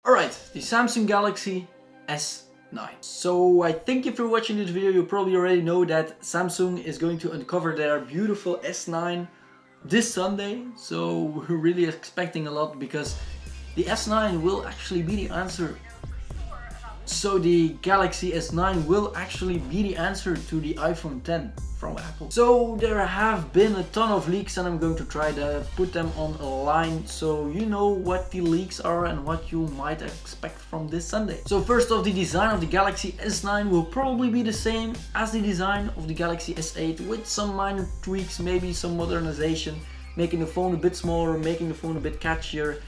Alright, the Samsung Galaxy S9. So I think if you're watching this video, you probably already know that Samsung is going to uncover their beautiful S9 this Sunday. So we're really expecting a lot because the S9 will actually be the answer. So the Galaxy S9 will actually be the answer to the iPhone X from Apple. So there have been a ton of leaks and I'm going to try to put them on a line so you know what the leaks are and what you might expect from this Sunday. So first off, the design of the Galaxy S9 will probably be the same as the design of the Galaxy S8 with some minor tweaks, maybe some modernization, making the phone a bit smaller, making the phone a bit catchier,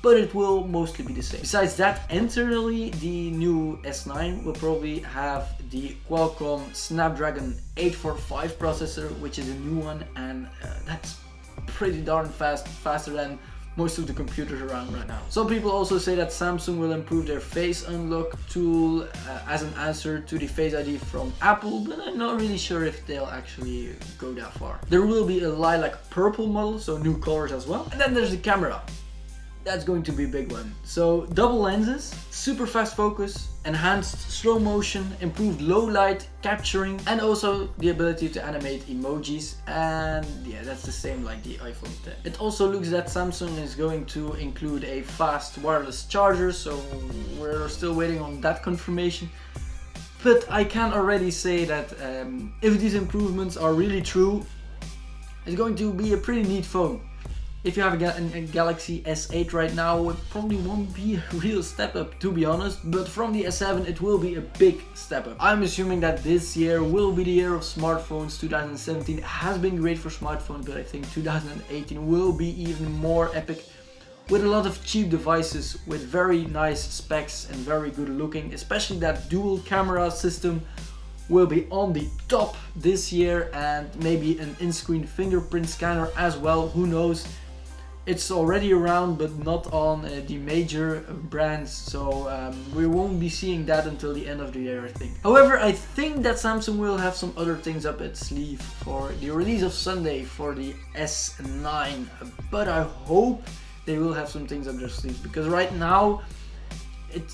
but it will mostly be the same. Besides that, internally the new S9 will probably have the Qualcomm Snapdragon 845 processor, which is a new one, and that's pretty darn fast, faster than most of the computers around right now. Some people also say that Samsung will improve their face unlock tool as an answer to the Face ID from Apple, but I'm not really sure if they'll actually go that far. There will be a lilac purple model, so new colors as well. And then there's the camera. That's going to be a big one. So double lenses, super fast focus, enhanced slow motion, improved low light capturing, and also the ability to animate emojis. And yeah, that's the same like the iPhone X. It also looks that Samsung is going to include a fast wireless charger, so we're still waiting on that confirmation. But I can already say that if these improvements are really true, it's going to be a pretty neat phone. If you have a Galaxy S8 right now, it probably won't be a real step up, to be honest, but from the S7 it will be a big step up. I'm assuming that this year will be the year of smartphones. 2017 has been great for smartphones, but I think 2018 will be even more epic, with a lot of cheap devices with very nice specs and very good looking, especially that dual camera system will be on the top this year, and maybe an in-screen fingerprint scanner as well, who knows. It's already around, but not on the major brands, so we won't be seeing that until the end of the year, I think. However, I think that Samsung will have some other things up its sleeve for the release of Sunday for the S9, but I hope they will have some things up their sleeve, because right now it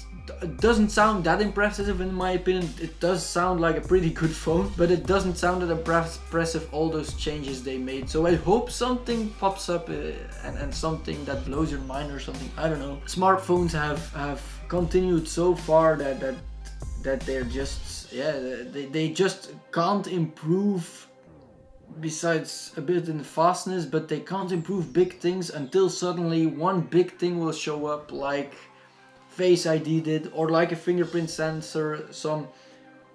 doesn't sound that impressive in my opinion. It does sound like a pretty good phone, but it doesn't sound that impressive, all those changes they made. So I hope something pops up and something that blows your mind or something, I don't know. Smartphones have continued so far that they're just, yeah, they just can't improve, besides a bit in fastness, but they can't improve big things until suddenly one big thing will show up, like Face ID did, or like a fingerprint sensor, some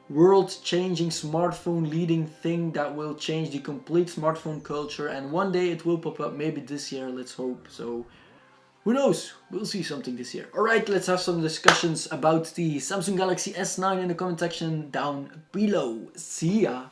world-changing smartphone leading thing that will change the complete smartphone culture, and one day it will pop up, maybe this year, let's hope. So who knows, we'll see something this year. Alright, let's have some discussions about the Samsung Galaxy S9 in the comment section down below. See ya!